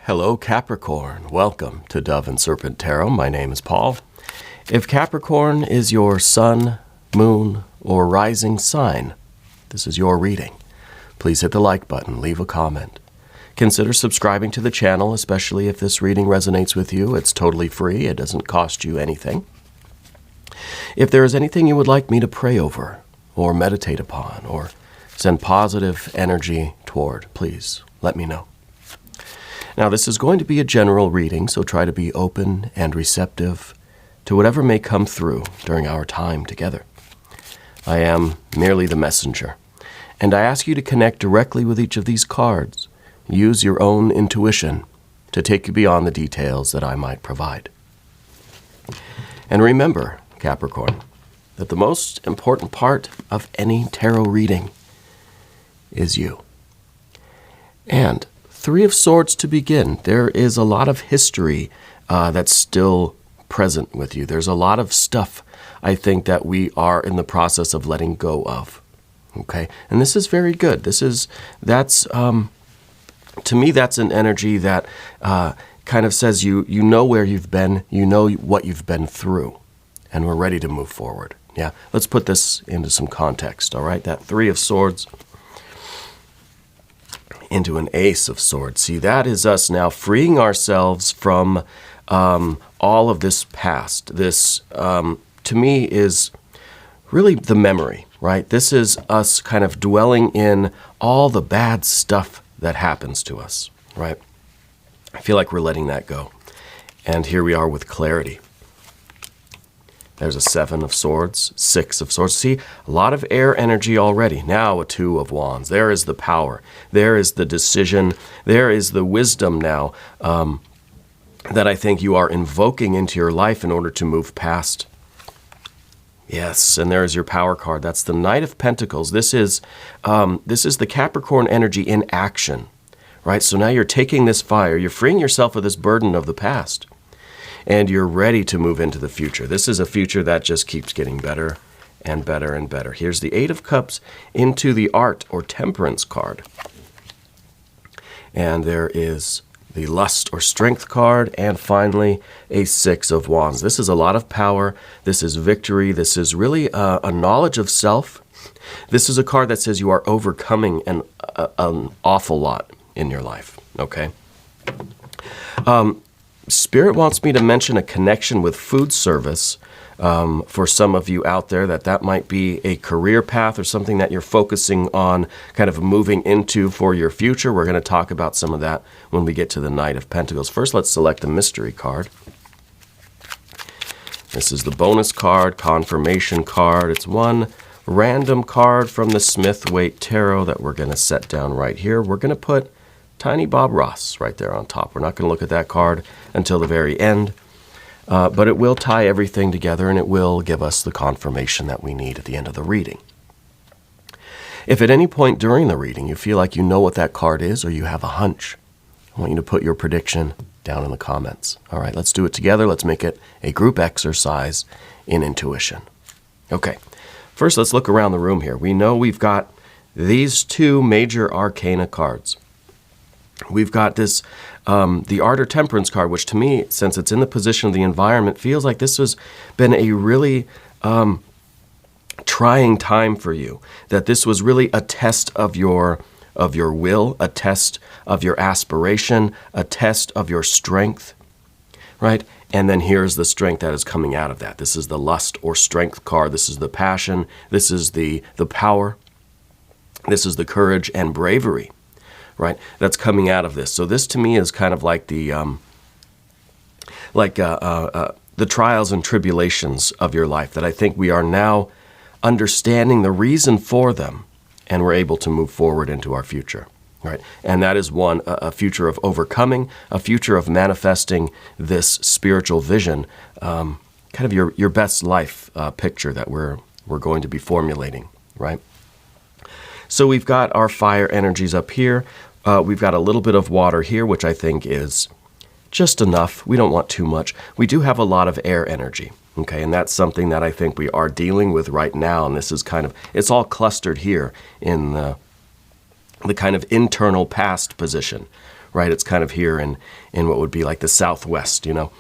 Hello, Capricorn. Welcome to Dove and Serpent Tarot. My name is Paul. If Capricorn is your sun, moon, or rising sign, this is your reading. Please hit the like button, leave a comment. Consider subscribing to the channel, especially if this reading resonates with you. It's totally free. It doesn't cost you anything. If there is anything you would like me to pray over, or meditate upon, or send positive energy toward, please let me know. Now, this is going to be a general reading, so try to be open and receptive to whatever may come through during our time together. I am merely the messenger, and I ask you to connect directly with each of these cards. Use your own intuition to take you beyond the details that I might provide. And remember, Capricorn, that the most important part of any tarot reading is you. And Three of Swords to begin. There is a lot of history that's still present with you. There's a lot of stuff, I think, that we are in the process of letting go of. Okay? And this is very good. To me, that's an energy that kind of says you know where you've been, you know what you've been through, and we're ready to move forward. Yeah, let's put this into some context, all right? That Three of Swords into an Ace of Swords. See, that is us now freeing ourselves from all of this past. This, to me, is really the memory, right? This is us kind of dwelling in all the bad stuff that happens to us, right? I feel like we're letting that go. And here we are with clarity. There's a Seven of Swords, Six of Swords. See, a lot of air energy already. Now a Two of Wands. There is the power. There is the decision. There is the wisdom now that I think you are invoking into your life in order to move past. Yes, and there is your power card. That's the Knight of Pentacles. This is the Capricorn energy in action, right? So now you're taking this fire. You're freeing yourself of this burden of the past. And you're ready to move into the future. This is a future that just keeps getting better and better and better. Here's the Eight of Cups into the Art or Temperance card. And there is the Lust or Strength card. And finally, a Six of Wands. This is a lot of power. This is victory. This is really a knowledge of self. This is a card that says you are overcoming an awful lot in your life, okay? Spirit wants me to mention a connection with food service for some of you out there, that might be a career path or something that you're focusing on kind of moving into for your future. We're going to talk about some of that when we get to the Knight of Pentacles. First, let's select a mystery card. This is the bonus card, confirmation card. It's one random card from the Smith-Waite Tarot that we're going to set down right here. We're going to put Tiny Bob Ross right there on top. We're not going to look at that card until the very end, but it will tie everything together and it will give us the confirmation that we need at the end of the reading. If at any point during the reading you feel like you know what that card is or you have a hunch, I want you to put your prediction down in the comments. All right, let's do it together. Let's make it a group exercise in intuition. Okay, first let's look around the room here. We know we've got these two major arcana cards. We've got this, the Art or Temperance card, which to me, since it's in the position of the environment, feels like this has been a really trying time for you. That this was really a test of your will, a test of your aspiration, a test of your strength, right? And then here's the strength that is coming out of that. This is the Lust or Strength card. This is the passion. This is the power. This is the courage and bravery, right, that's coming out of this. So this to me is kind of like the trials and tribulations of your life, that I think we are now understanding the reason for them, and we're able to move forward into our future, right? And that is a future of overcoming, a future of manifesting this spiritual vision, kind of your best life picture that we're going to be formulating, right? So we've got our fire energies up here. We've got a little bit of water here, which I think is just enough. We don't want too much. We do have a lot of air energy, okay? And that's something that I think we are dealing with right now. And this is kind of, it's all clustered here in the kind of internal past position, right? It's kind of here in what would be like the Southwest, you know.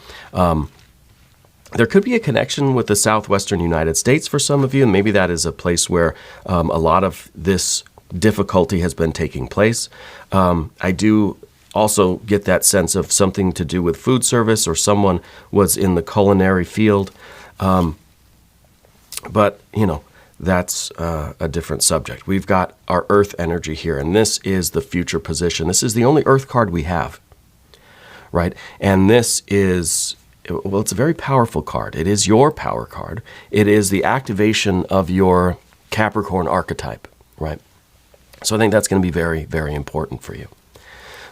There could be a connection with the Southwestern United States for some of you, and maybe that is a place where a lot of this difficulty has been taking place. I do also get that sense of something to do with food service, or someone was in the culinary field. But, you know, that's a different subject. We've got our earth energy here, and this is the future position. This is the only earth card we have, right? And this is, well, it's a very powerful card. It is your power card. It is the activation of your Capricorn archetype, right? So I think that's going to be very, very important for you.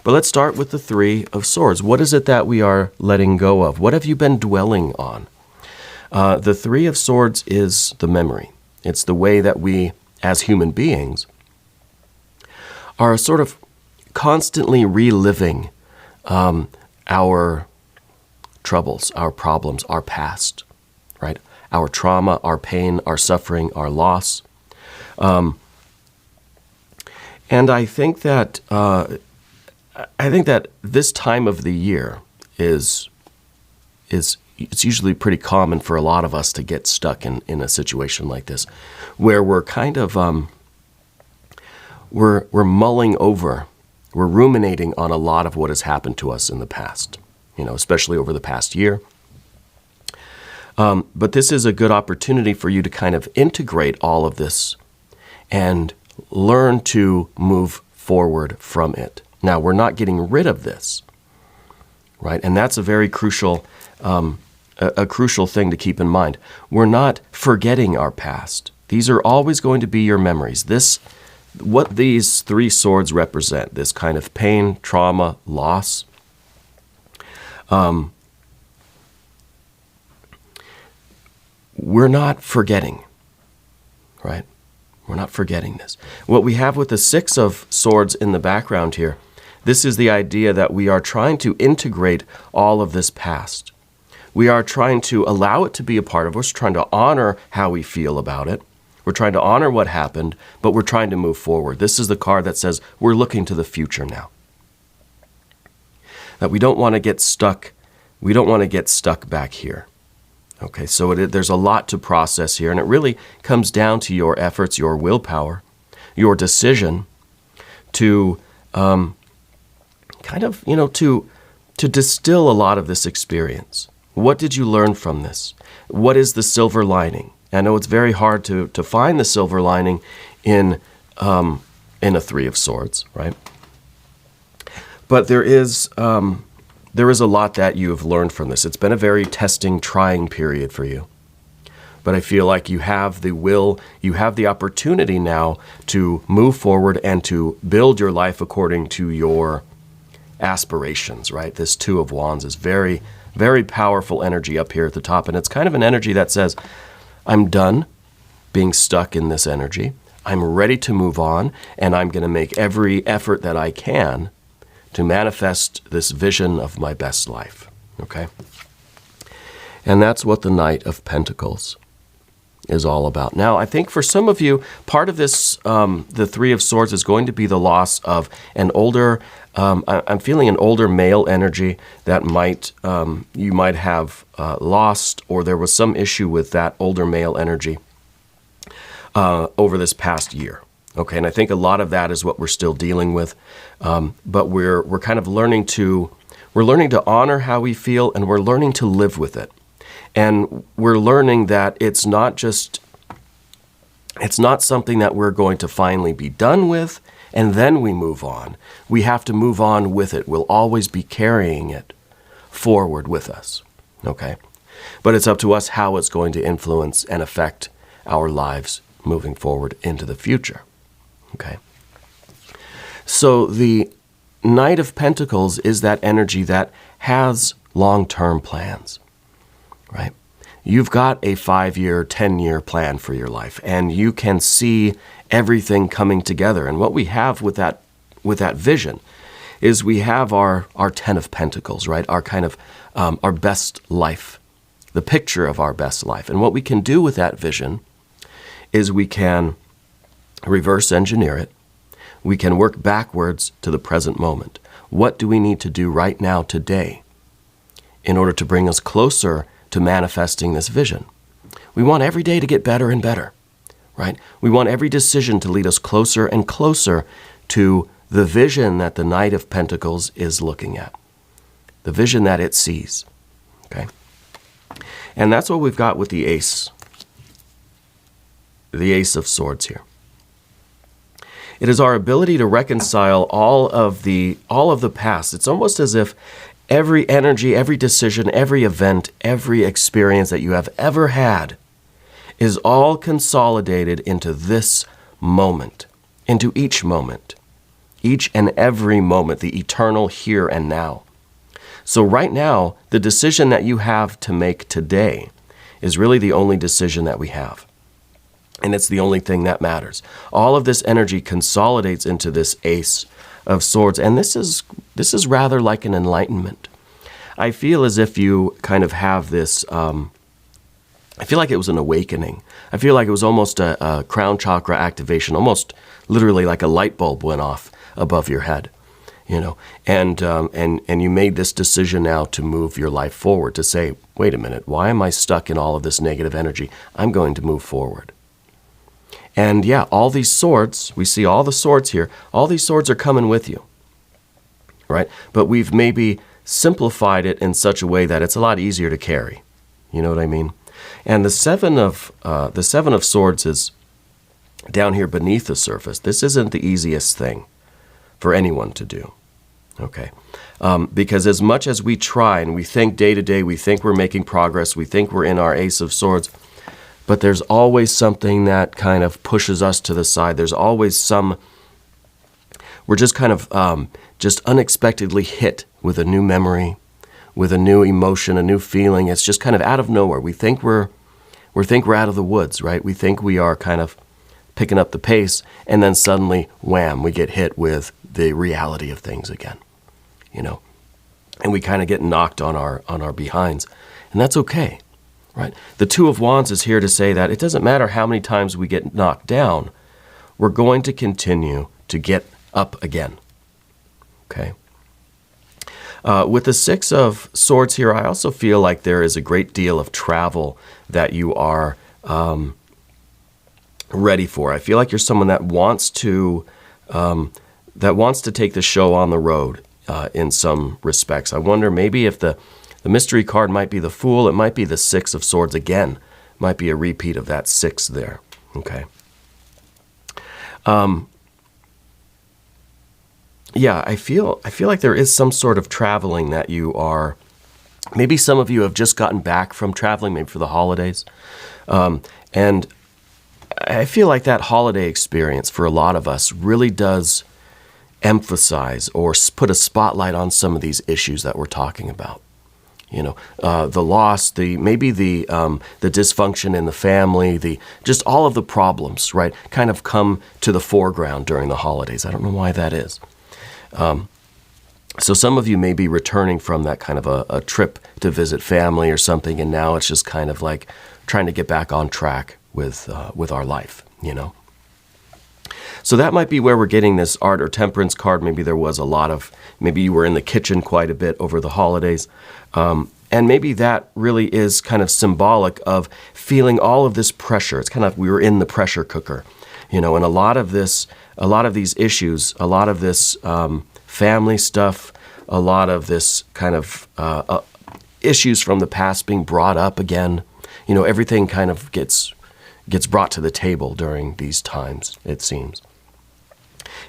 But let's start with the Three of Swords. What is it that we are letting go of? What have you been dwelling on? The Three of Swords is the memory. It's the way that we, as human beings, are sort of constantly reliving our troubles, our problems, our past, right? Our trauma, our pain, our suffering, our loss. And I think that this time of the year is it's usually pretty common for a lot of us to get stuck in a situation like this, where we're kind of we're mulling over, we're ruminating on a lot of what has happened to us in the past, you know, especially over the past year. But this is a good opportunity for you to kind of integrate all of this and learn to move forward from it. Now, we're not getting rid of this, right? And that's a very crucial crucial thing to keep in mind. We're not forgetting our past. These are always going to be your memories. What these three swords represent, this kind of pain, trauma, loss, we're not forgetting, right? We're not forgetting this. What we have with the Six of Swords in the background here, this is the idea that we are trying to integrate all of this past. We are trying to allow it to be a part of us, trying to honor how we feel about it. We're trying to honor what happened, but we're trying to move forward. This is the card that says we're looking to the future now. That we don't want to get stuck. We don't want to get stuck back here. Okay, so there's a lot to process here, and it really comes down to your efforts, your willpower, your decision to to distill a lot of this experience. What did you learn from this? What is the silver lining? I know it's very hard to find the silver lining in a Three of Swords, right? But there is a lot that you have learned from this. It's been a very testing, trying period for you. But I feel like you have the will, you have the opportunity now to move forward and to build your life according to your aspirations, right? This Two of Wands is very, very powerful energy up here at the top. And it's kind of an energy that says, I'm done being stuck in this energy. I'm ready to move on, and I'm going to make every effort that I can to manifest this vision of my best life, okay? And that's what the Knight of Pentacles is all about. Now, I think for some of you, part of this, the Three of Swords is going to be the loss of an older, I'm feeling an older male energy that you might have lost, or there was some issue with that older male energy over this past year. Okay, and I think a lot of that is what we're still dealing with, but we're kind of learning to honor how we feel, and we're learning to live with it, and we're learning that it's not something that we're going to finally be done with, and then we move on. We have to move on with it. We'll always be carrying it forward with us. Okay, but it's up to us how it's going to influence and affect our lives moving forward into the future. Okay. So the Knight of Pentacles is that energy that has long-term plans, right? You've got a 5-year, 10-year plan for your life, and you can see everything coming together. And what we have with that vision is we have our 10 of Pentacles, right? Our kind of our best life, the picture of our best life. And what we can do with that vision is we can reverse engineer it. we can work backwards to the present moment. What do we need to do right now, today, in order to bring us closer to manifesting this vision? We want every day to get better and better, right? We want every decision to lead us closer and closer to the vision that the Knight of Pentacles is looking at, the vision that it sees, okay? And that's what we've got with the Ace of Swords here. It is our ability to reconcile all of the past. It's almost as if every energy, every decision, every event, every experience that you have ever had is all consolidated into this moment, into each moment, each and every moment, the eternal here and now. So right now, the decision that you have to make today is really the only decision that we have. And it's the only thing that matters. All of this energy consolidates into this Ace of Swords. And this is rather like an enlightenment. I feel as if you kind of have this, I feel like it was an awakening. I feel like it was almost a crown chakra activation, almost literally like a light bulb went off above your head, you know. And you made this decision now to move your life forward, to say, wait a minute, why am I stuck in all of this negative energy? I'm going to move forward. And yeah, all these swords, we see all the swords here, all these swords are coming with you, right? But we've maybe simplified it in such a way that it's a lot easier to carry. You know what I mean? And the Seven of Swords is down here beneath the surface. This isn't the easiest thing for anyone to do, okay? Because as much as we try and we think day to day, we think we're making progress, we think we're in our Ace of Swords, but there's always something that kind of pushes us to the side. There's always we're just kind of just unexpectedly hit with a new memory, with a new emotion, a new feeling. It's just kind of out of nowhere. We think we're out of the woods, right? We think we are kind of picking up the pace, and then suddenly, wham, we get hit with the reality of things again, you know? And we kind of get knocked on our behinds, and that's okay. Right? The Two of Wands is here to say that it doesn't matter how many times we get knocked down, we're going to continue to get up again. Okay? With the Six of Swords here, I also feel like there is a great deal of travel that you are ready for. I feel like you're someone that wants to take the show on the road in some respects. I wonder maybe if the mystery card might be the Fool. It might be the Six of Swords again. Might be a repeat of that six there. Okay. Yeah, I feel like there is some sort of traveling that you are. Maybe some of you have just gotten back from traveling, maybe for the holidays, and I feel like that holiday experience for a lot of us really does emphasize or put a spotlight on some of these issues that we're talking about. You know, the loss, maybe the dysfunction in the family, just all of the problems, right, kind of come to the foreground during the holidays. I don't know why that is. So some of you may be returning from that kind of a trip to visit family or something, and now it's just kind of like trying to get back on track with our life, you know. So that might be where we're getting this Art or Temperance card. Maybe there was maybe you were in the kitchen quite a bit over the holidays. And maybe that really is kind of symbolic of feeling all of this pressure. It's kind of like we were in the pressure cooker, you know, and a lot of these issues, a lot of this family stuff, a lot of this kind of issues from the past being brought up again. You know, everything kind of gets brought to the table during these times, it seems.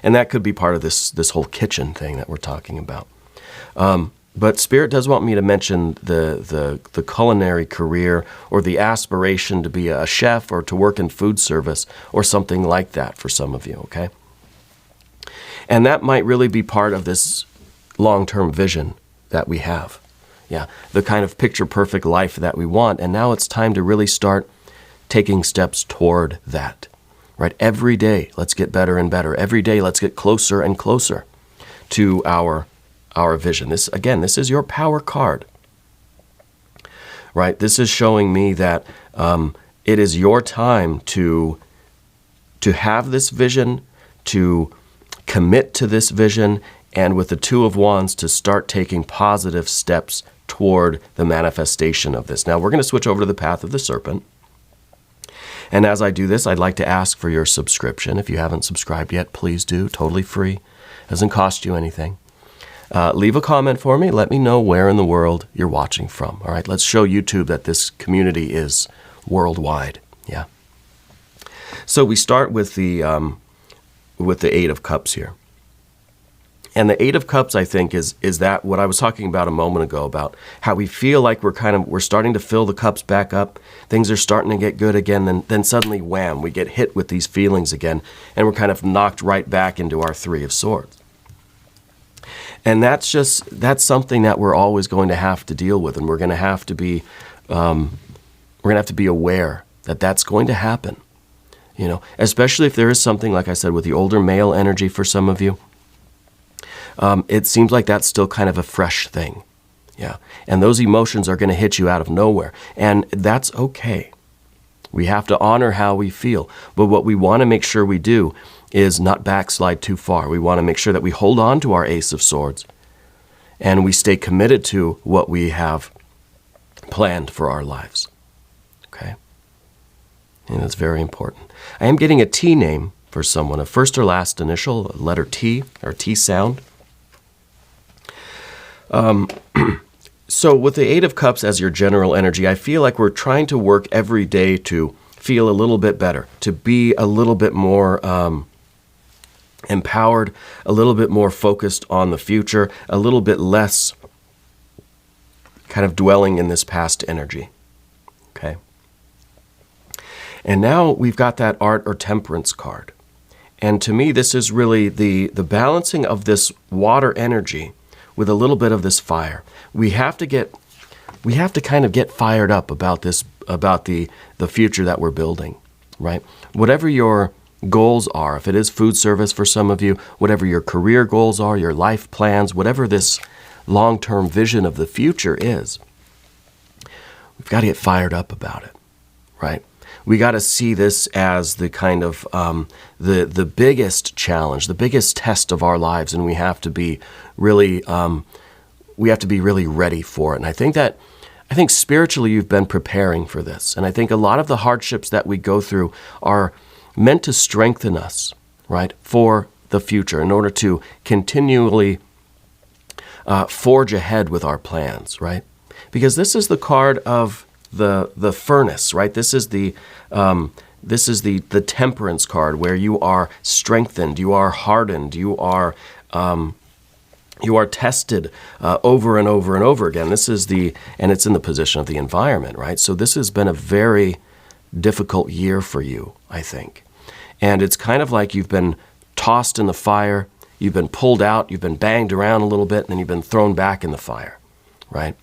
And that could be part of this whole kitchen thing that we're talking about. But Spirit does want me to mention the culinary career or the aspiration to be a chef or to work in food service or something like that for some of you, okay? And that might really be part of this long-term vision that we have. Yeah, the kind of picture-perfect life that we want. And now it's time to really start taking steps toward that, right? Every day, let's get better and better. Every day, let's get closer and closer to our vision. This is your power card, right? This is showing me that it is your time to have this vision, to commit to this vision, and with the Two of Wands to start taking positive steps toward the manifestation of this. Now we're going to switch over to the path of the serpent. And as I do this, I'd like to ask for your subscription. If you haven't subscribed yet, please do. Totally free. Doesn't cost you anything. Leave a comment for me. Let me know where in the world you're watching from. All right, let's show YouTube that this community is worldwide. Yeah. So we start with the Eight of Cups here. And the Eight of Cups, I think, is that what I was talking about a moment ago, about how we feel like we're starting to fill the cups back up. Things are starting to get good again. Then suddenly, wham, we get hit with these feelings again, and we're kind of knocked right back into our Three of Swords. And that's something that we're always going to have to deal with, and we're going to have to be aware that that's going to happen. You know, especially if there is something, like I said, with the older male energy for some of you. It seems like that's still kind of a fresh thing. Yeah. And those emotions are going to hit you out of nowhere. And that's okay. We have to honor how we feel. But what we want to make sure we do is not backslide too far. We want to make sure that we hold on to our Ace of Swords and we stay committed to what we have planned for our lives. Okay? And that's very important. I am getting a T name for someone, a first or last initial, letter T or T sound. So with the Eight of Cups as your general energy, I feel like we're trying to work every day to feel a little bit better, to be a little bit more empowered, a little bit more focused on the future, a little bit less kind of dwelling in this past energy. Okay? And now we've got that Art or Temperance card. And to me, this is really the balancing of this water energy with a little bit of this fire. We have to kind of get fired up about this, about the future that we're building, right? Whatever your goals are, if it is food service for some of you, whatever your career goals are, your life plans, whatever this long-term vision of the future is, we've got to get fired up about it, right? We got to see this as the kind of the biggest challenge, the biggest test of our lives, and we have to be really ready for it. And I think spiritually you've been preparing for this, and I think a lot of the hardships that we go through are meant to strengthen us, right, for the future, in order to continually forge ahead with our plans, right? Because this is the card of the furnace, right? This is the temperance card, where you are strengthened, you are hardened, you are tested over and over and over again. And it's in the position of the environment, right? So this has been a very difficult year for you, I think. And it's kind of like you've been tossed in the fire, you've been pulled out, you've been banged around a little bit, and then you've been thrown back in the fire, right?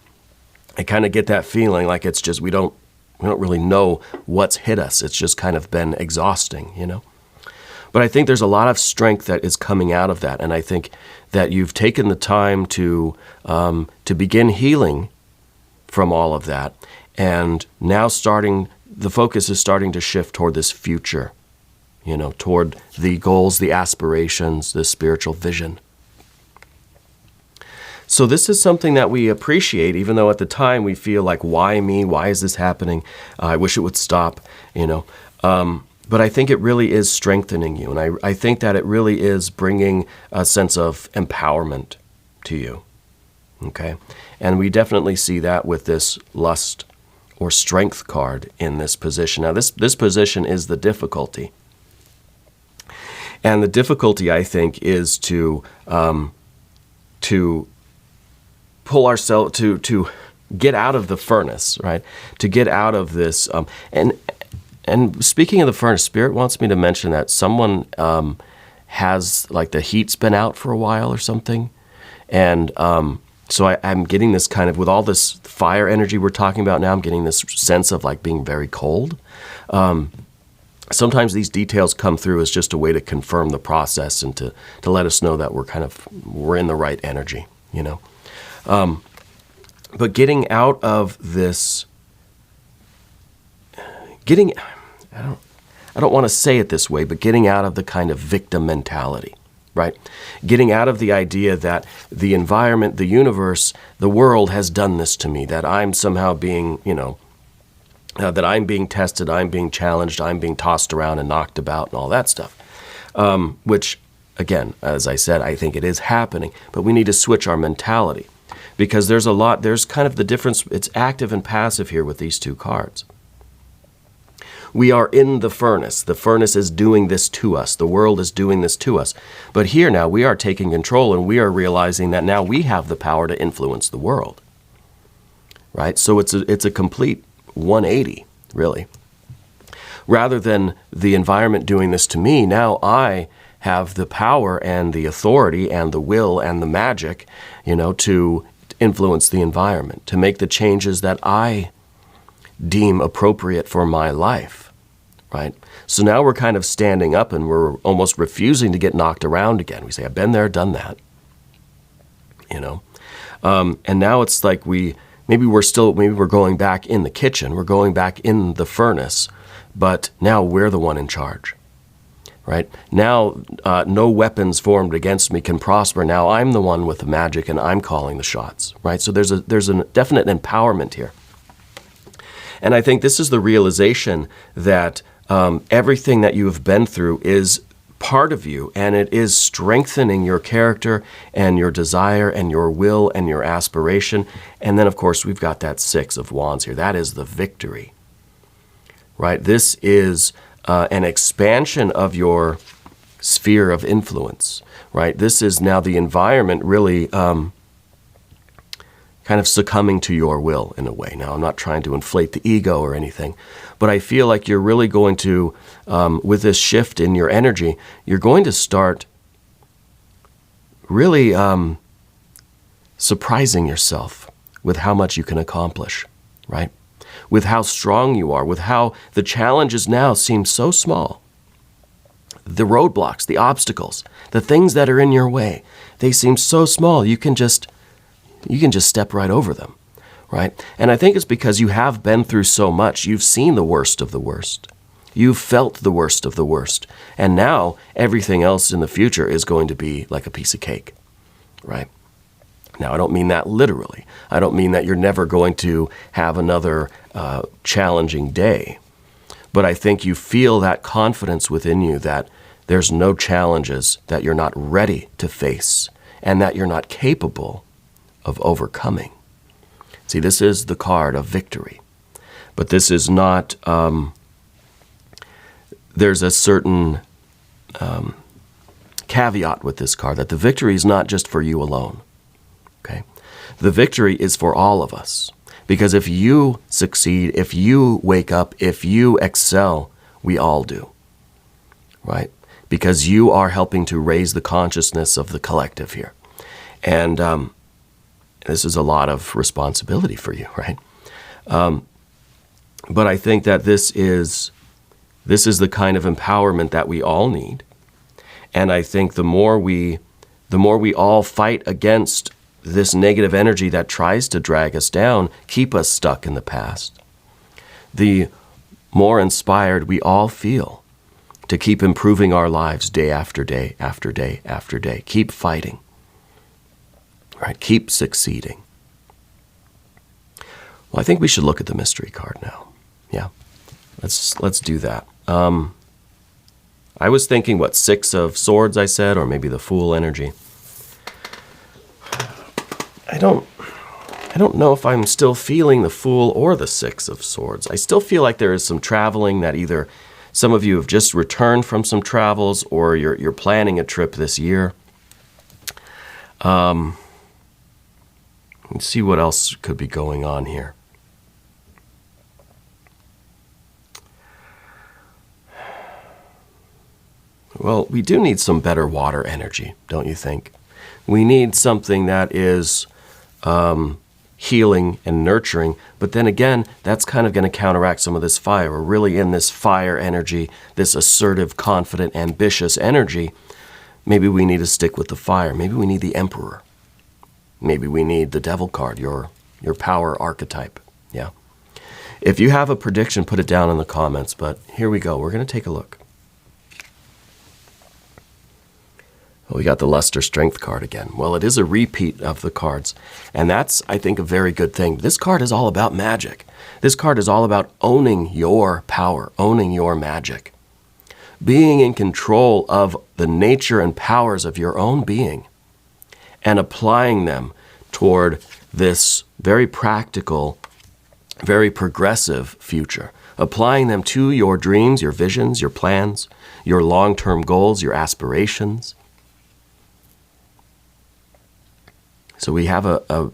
I kind of get that feeling like it's just we don't really know what's hit us. It's just kind of been exhausting, you know? But I think there's a lot of strength that is coming out of that, and I think that you've taken the time to begin healing from all of that, and now the focus is starting to shift toward this future, you know, toward the goals, the aspirations, the spiritual vision. So this is something that we appreciate, even though at the time we feel like, why me? Why is this happening? I wish it would stop, you know. But I think it really is strengthening you. And I think that it really is bringing a sense of empowerment to you, okay? And we definitely see that with this Lust or Strength card in this position. Now, this position is the difficulty. And the difficulty, I think, is to pull ourselves, to get out of the furnace, right? To get out of this. And speaking of the furnace, Spirit wants me to mention that someone has, like, the heat's been out for a while or something. And so I'm getting this kind of, with all this fire energy we're talking about now, I'm getting this sense of, like, being very cold. Sometimes these details come through as just a way to confirm the process and to let us know that we're in the right energy, you know. But getting out of this, I don't want to say it this way, but getting out of the kind of victim mentality, right? Getting out of the idea that the environment, the universe, the world has done this to me, that I'm somehow being, that I'm being tested, I'm being challenged, I'm being tossed around and knocked about and all that stuff. Which, again, as I said, I think it is happening, but we need to switch our mentality because there's kind of the difference. It's active and passive here with these two cards. We are in the furnace. The furnace is doing this to us. The world is doing this to us. But here now we are taking control and we are realizing that now we have the power to influence the world. Right? So it's a complete 180, really. Rather than the environment doing this to me, now I have the power and the authority and the will and the magic, to influence the environment, to make the changes that I deem appropriate for my life. Right? So now we're kind of standing up and we're almost refusing to get knocked around again. We say, I've been there, done that. And now it's like maybe we're going back in the kitchen, we're going back in the furnace, but now we're the one in charge. Right? Now, no weapons formed against me can prosper. Now I'm the one with the magic and I'm calling the shots. Right? So there's a definite empowerment here. And I think this is the realization that everything that you have been through is part of you, and it is strengthening your character and your desire and your will and your aspiration. And then, of course, we've got that Six of Wands here. That is the victory, right? This is an expansion of your sphere of influence, right? This is now the environment really kind of succumbing to your will in a way. Now, I'm not trying to inflate the ego or anything, but I feel like you're really going to, with this shift in your energy, you're going to start really surprising yourself with how much you can accomplish, right? With how strong you are, with how the challenges now seem so small. The roadblocks, the obstacles, the things that are in your way, they seem so small, you can just step right over them, right? And I think it's because you have been through so much. You've seen the worst of the worst. You've felt the worst of the worst. And now everything else in the future is going to be like a piece of cake, right? Now, I don't mean that literally. I don't mean that you're never going to have another challenging day. But I think you feel that confidence within you that there's no challenges that you're not ready to face and that you're not capable of overcoming. See, this is the card of victory. But this is not, there's a certain caveat with this card, that the victory is not just for you alone. Okay? The victory is for all of us. Because if you succeed, if you wake up, if you excel, we all do. Right? Because you are helping to raise the consciousness of the collective here. And this is a lot of responsibility for you, right? But I think that this is the kind of empowerment that we all need. And I think the more we all fight against this negative energy that tries to drag us down, keep us stuck in the past, the more inspired we all feel to keep improving our lives day after day after day after day. Keep fighting. Right, keep succeeding. Well, I think we should look at the mystery card now. Yeah, let's do that. I was thinking, Six of Swords, I said, or maybe the Fool energy. I don't know if I'm still feeling the Fool or the Six of Swords. I still feel like there is some traveling that either some of you have just returned from some travels or you're planning a trip this year. Let's see what else could be going on here. Well, we do need some better water energy, don't you think? We need something that is healing and nurturing, but then again, that's kind of going to counteract some of this fire. We're really in this fire energy, this assertive, confident, ambitious energy. Maybe we need to stick with the fire. Maybe we need the Emperor. Maybe we need the Devil card, your power archetype. Yeah. If you have a prediction, put it down in the comments. But here we go. We're going to take a look. We got the Luster Strength card again. Well, it is a repeat of the cards, and that's, I think, a very good thing. This card is all about magic. This card is all about owning your power, owning your magic, being in control of the nature and powers of your own being, and applying them toward this very practical, very progressive future, applying them to your dreams, your visions, your plans, your long-term goals, your aspirations. So we have a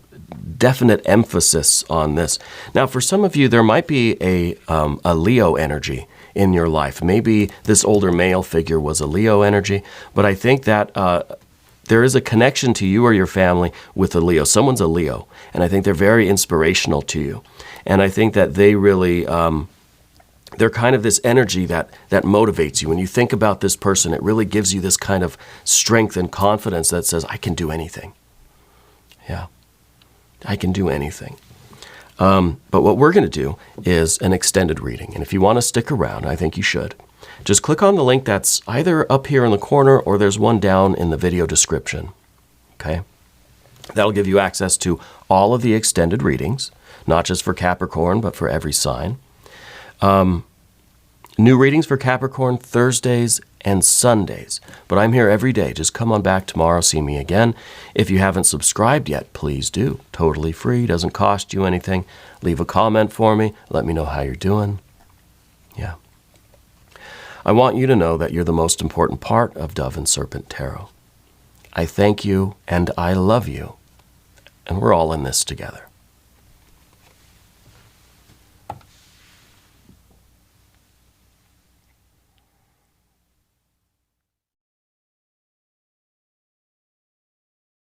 definite emphasis on this. Now, for some of you, there might be a Leo energy in your life. Maybe this older male figure was a Leo energy, but I think that there is a connection to you or your family with a Leo. Someone's a Leo, and I think they're very inspirational to you. And I think that they really, they're kind of this energy that motivates you. When you think about this person, it really gives you this kind of strength and confidence that says, I can do anything. Yeah, I can do anything. But what we're going to do is an extended reading. And if you want to stick around, I think you should. Just click on the link that's either up here in the corner or there's one down in the video description. Okay? That'll give you access to all of the extended readings, not just for Capricorn, but for every sign. New readings for Capricorn Thursdays and Sundays. But I'm here every day. Just come on back tomorrow, see me again. If you haven't subscribed yet, please do. Totally free, doesn't cost you anything. Leave a comment for me. Let me know how you're doing. Yeah. I want you to know that you're the most important part of Dove and Serpent Tarot. I thank you and I love you. And we're all in this together.